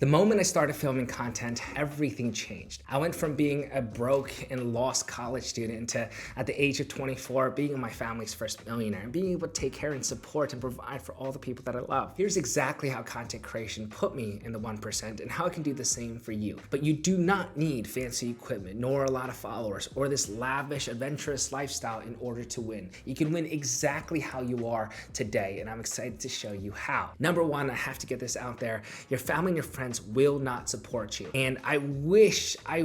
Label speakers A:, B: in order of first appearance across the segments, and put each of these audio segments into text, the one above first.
A: The moment I started filming content, everything changed. I went from being a broke and lost college student to, at the age of 24, being my family's first millionaire and being able to take care and support and provide for all the people that I love. Here's exactly how content creation put me in the 1% and how I can do the same for you. But you do not need fancy equipment, nor a lot of followers, or this lavish, adventurous lifestyle in order to win. You can win exactly how you are today, and I'm excited to show you how. Number one, I have to get this out there. Your family and your friends will not support you. And I wish I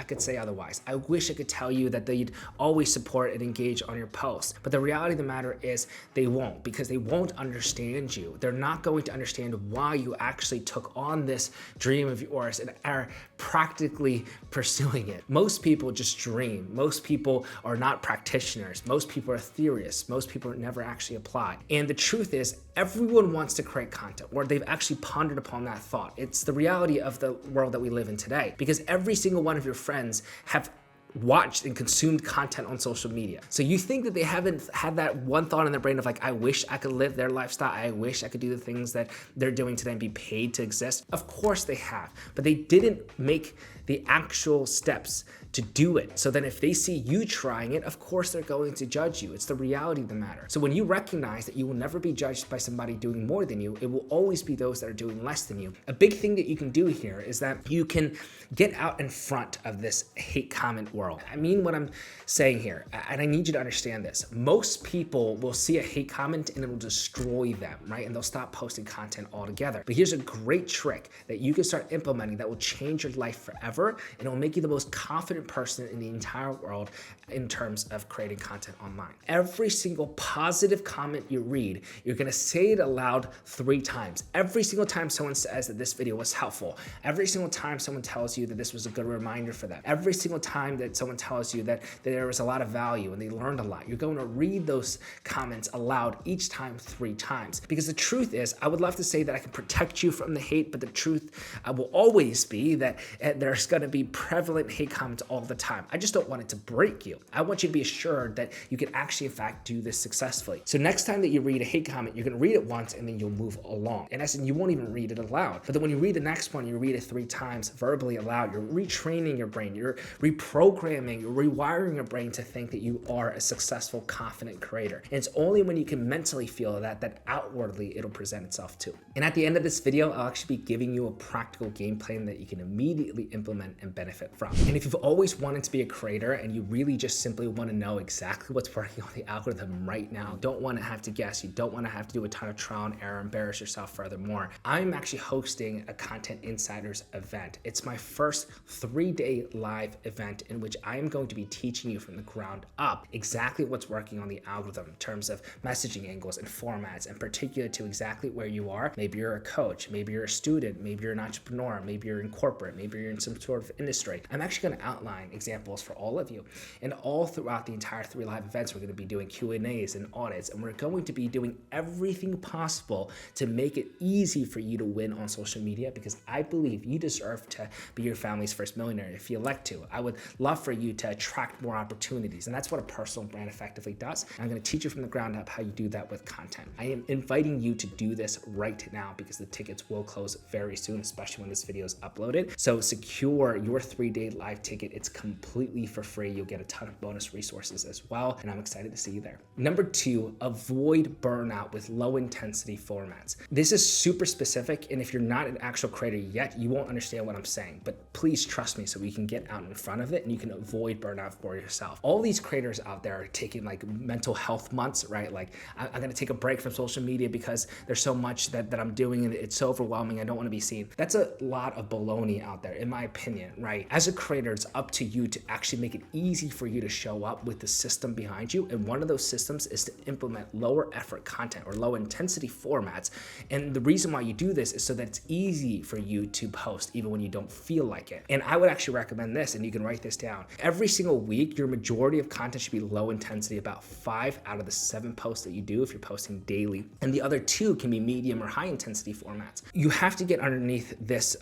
A: could say otherwise. I wish I could tell you that they'd always support and engage on your posts. But the reality of the matter is they won't, because they won't understand you. They're not going to understand why you actually took on this dream of yours and are practically pursuing it. Most people just dream. Most people are not practitioners. Most people are theorists. Most people never actually apply. And the truth is, everyone wants to create content, or they've actually pondered upon that thought. It's the reality of the world that we live in today, because every single one of your friends have watched and consumed content on social media. So you think that they haven't had that one thought in their brain of like, I wish I could live their lifestyle. I wish I could do the things that they're doing today and be paid to exist. Of course they have, but they didn't make the actual steps to do it. So then if they see you trying it, of course they're going to judge you. It's the reality of the matter. So when you recognize that you will never be judged by somebody doing more than you, it will always be those that are doing less than you. A big thing that you can do here is that you can get out in front of this hate comment world. I mean what I'm saying here, and I need you to understand this. Most people will see a hate comment and it will destroy them, right? And they'll stop posting content altogether. But here's a great trick that you can start implementing that will change your life forever, and it will make you the most confident person in the entire world in terms of creating content online. Every single positive comment you read, you're gonna say it aloud 3 times. Every single time someone says that this video was helpful, every single time someone tells you that this was a good reminder for them, every single time that someone tells you that there was a lot of value and they learned a lot, you're going to read those comments aloud each time 3 times. Because the truth is, I would love to say that I can protect you from the hate, but the truth will always be that there's gonna be prevalent hate comments all the time. I just don't want it to break you. I want you to be assured that you can actually, in fact, do this successfully. So next time that you read a hate comment, you're gonna read it once and then you'll move along. In essence, you won't even read it aloud. But then when you read the next one, you read it 3 times verbally aloud. You're retraining your brain. You're reprogramming, you're rewiring your brain to think that you are a successful, confident creator. And it's only when you can mentally feel that outwardly it'll present itself too. And at the end of this video, I'll actually be giving you a practical game plan that you can immediately implement and benefit from. And if you've always wanted to be a creator and you really just simply want to know exactly what's working on the algorithm right now, don't want to have to guess, you don't want to have to do a ton of trial and error, embarrass yourself furthermore, I'm actually hosting a Content Insiders event. It's my first 3-day live event in which I am going to be teaching you from the ground up exactly what's working on the algorithm in terms of messaging angles and formats, and particular to exactly where you are. Maybe you're a coach, maybe you're a student, maybe you're an entrepreneur, maybe you're in corporate, maybe you're in some sort of industry. I'm actually going to outline examples for all of you. And all throughout the entire 3 live events, we're going to be doing Q&As and audits, and we're going to be doing everything possible to make it easy for you to win on social media, because I believe you deserve to be your family's first millionaire if you elect to. I would love for you to attract more opportunities, and that's what a personal brand effectively does. I'm going to teach you from the ground up how you do that with content. I am inviting you to do this right now because the tickets will close very soon, especially when this video is uploaded. So secure your 3-day live ticket. It's completely for free. You'll get a ton of bonus resources as well, and I'm excited to see you there. Number 2, avoid burnout with low intensity formats. This is super specific, and if you're not an actual creator yet, you won't understand what I'm saying, but please trust me so we can get out in front of it and you can avoid burnout for yourself. All these creators out there are taking like mental health months, right? Like I'm gonna take a break from social media because there's so much that I'm doing and it's so overwhelming, I don't wanna be seen. That's a lot of baloney out there, in my opinion, right? As a creator, it's up to you to actually make it easy for you to show up with the system behind you. And one of those systems is to implement lower effort content or low intensity formats. And the reason why you do this is so that it's easy for you to post even when you don't feel like it. And I would actually recommend this, and you can write this down. Every single week, your majority of content should be low intensity, about 5 out of the 7 posts that you do if you're posting daily. And the other 2 can be medium or high intensity formats. You have to get underneath this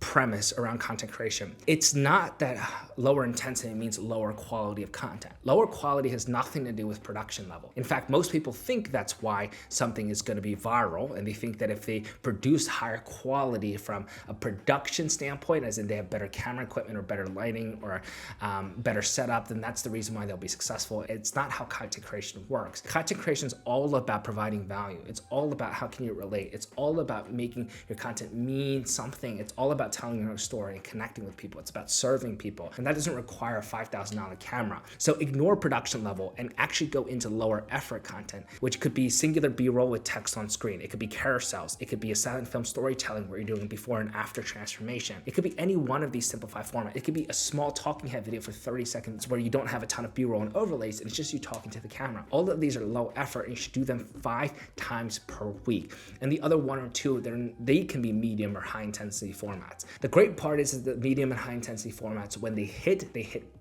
A: premise around content creation. It's not that lower intensity means lower quality of content. Lower quality has nothing to do with production level. In fact, most people think that's why something is going to be viral, and they think that if they produce higher quality from a production standpoint, as in they have better camera equipment or better lighting or better setup, then that's the reason why they'll be successful. It's not how content creation works. Content creation is all about providing value. It's all about how can you relate. It's all about making your content mean something. It's all about telling your story and connecting with people. It's about serving people. And that doesn't require a $5,000 camera. So ignore production level and actually go into lower effort content, which could be singular B-roll with text on screen. It could be carousels. It could be a silent film storytelling where you're doing before and after transformation. It could be any one of these simplified formats. It could be a small talking head video for 30 seconds where you don't have a ton of B-roll and overlays, and it's just you talking to the camera. All of these are low effort, and you should do them 5 times per week. And the other 1 or 2, they can be medium or high intensity formats. The great part is that the medium and high intensity formats, when they hit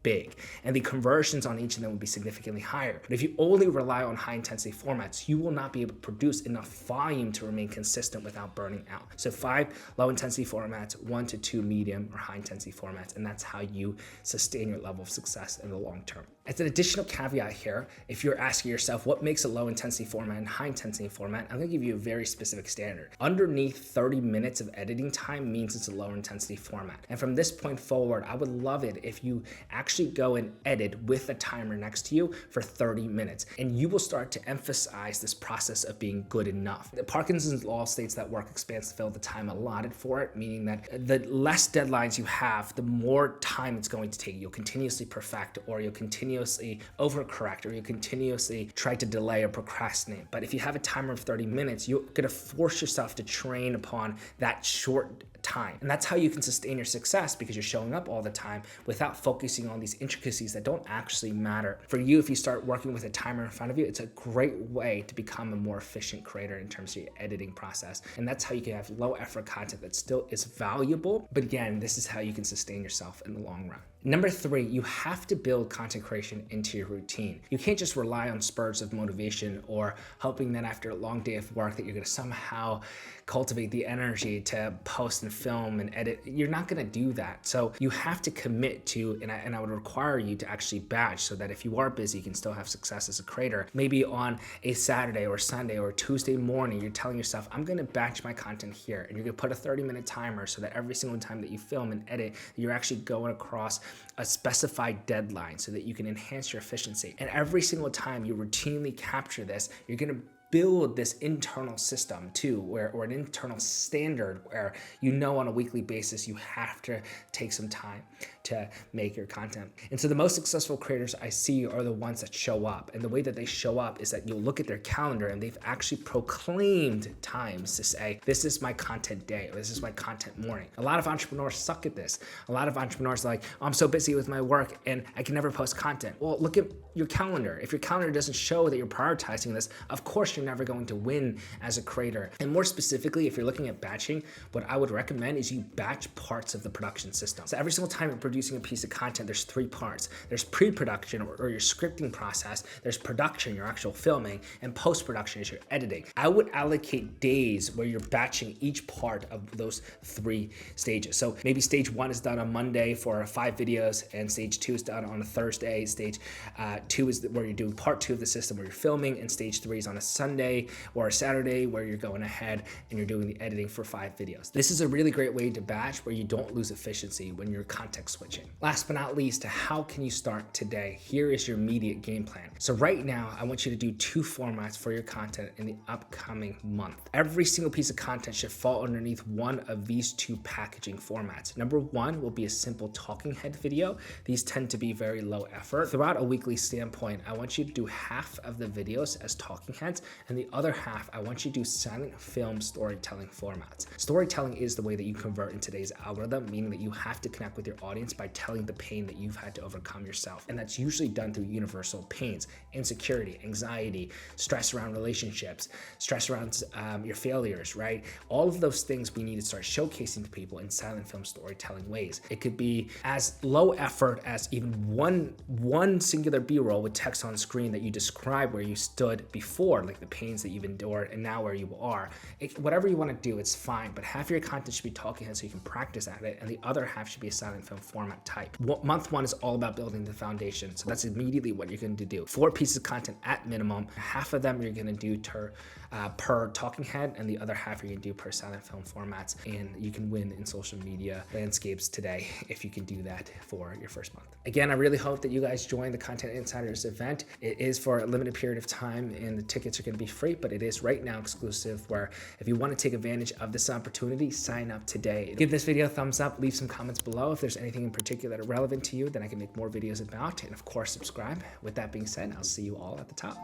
A: big, and the conversions on each of them will be significantly higher. But if you only rely on high intensity formats, you will not be able to produce enough volume to remain consistent without burning out. So 5 low intensity formats, 1 to 2 medium or high intensity formats, and that's how you sustain your level of success in the long term. As an additional caveat here, if you're asking yourself what makes a low intensity format and high intensity format, I'm gonna give you a very specific standard. Underneath 30 minutes of editing time means it's a lower intensity format. And from this point forward, I would love it if you actually go and edit with a timer next to you for 30 minutes. And you will start to emphasize this process of being good enough. The Parkinson's law states that work expands to fill the time allotted for it, meaning that the less deadlines you have, the more time it's going to take. You'll continuously perfect, or you'll continuously overcorrect, or you continuously try to delay or procrastinate. But if you have a timer of 30 minutes, you're gonna force yourself to train upon that short time. And that's how you can sustain your success, because you're showing up all the time without focusing on these intricacies that don't actually matter. For you, if you start working with a timer in front of you, it's a great way to become a more efficient creator in terms of your editing process. And that's how you can have low effort content that still is valuable. But again, this is how you can sustain yourself in the long run. Number 3, you have to build content creation into your routine. You can't just rely on spurts of motivation or hoping that after a long day of work that you're gonna somehow cultivate the energy to post and film and edit. You're not gonna do that. So you have to commit to, and I would require you to actually batch, so that if you are busy, you can still have success as a creator. Maybe on a Saturday or Sunday or Tuesday morning, you're telling yourself, I'm gonna batch my content here. And you're gonna put a 30-minute timer so that every single time that you film and edit, you're actually going across a specified deadline so that you can enhance your efficiency. And every single time you routinely capture this, you're gonna build this internal system too, or an internal standard where you know on a weekly basis you have to take some time to make your content. And so the most successful creators I see are the ones that show up. And the way that they show up is that you'll look at their calendar and they've actually proclaimed times to say, this is my content day, or this is my content morning. A lot of entrepreneurs suck at this. A lot of entrepreneurs are like, oh, I'm so busy with my work and I can never post content. Well, look at your calendar. If your calendar doesn't show that you're prioritizing this, of course you're never going to win as a creator. And more specifically, if you're looking at batching, what I would recommend is you batch parts of the production system. So every single time you're producing a piece of content, there's 3 parts. There's pre-production, or your scripting process. There's production, your actual filming, and post-production is your editing. I would allocate days where you're batching each part of those 3 stages. So maybe stage 1 is done on Monday for 5 videos, and stage 2 is done on a Thursday. Stage 2 is where you're doing part 2 of the system where you're filming, and stage 3 is on a Sunday or a Saturday where you're going ahead and you're doing the editing for 5 videos. This is a really great way to batch where you don't lose efficiency when you're context switching. Last but not least, how can you start today? Here is your immediate game plan. So right now, I want you to do 2 formats for your content in the upcoming month. Every single piece of content should fall underneath one of these 2 packaging formats. Number 1 will be a simple talking head video. These tend to be very low effort. Throughout a weekly standpoint, I want you to do half of the videos as talking heads, and the other half, I want you to do silent film storytelling formats. Storytelling is the way that you convert in today's algorithm, meaning that you have to connect with your audience by telling the pain that you've had to overcome yourself. And that's usually done through universal pains: insecurity, anxiety, stress around relationships, stress around your failures, right? All of those things we need to start showcasing to people in silent film storytelling ways. It could be as low effort as even one singular B-roll with text on screen that you describe where you stood before, like the pains that you've endured and now where you are. Whatever you want to do, it's fine, but half of your content should be talking head so you can practice at it, and the other half should be a silent film format type. Month one is all about building the foundation, so that's immediately what you're going to do. 4 pieces of content at minimum. Half of them you're going to do per talking head, and the other half you're going to do per silent film formats, and you can win in social media landscapes today if you can do that for your first month. Again, I really hope that you guys join the Content Insiders event. It is for a limited period of time, and the tickets are going to be free, but it is right now exclusive, where if you want to take advantage of this opportunity, sign up today. Give this video a thumbs up, leave some comments below if there's anything in particular that are relevant to you that I can make more videos about, and of course subscribe. With that being said, I'll see you all at the top.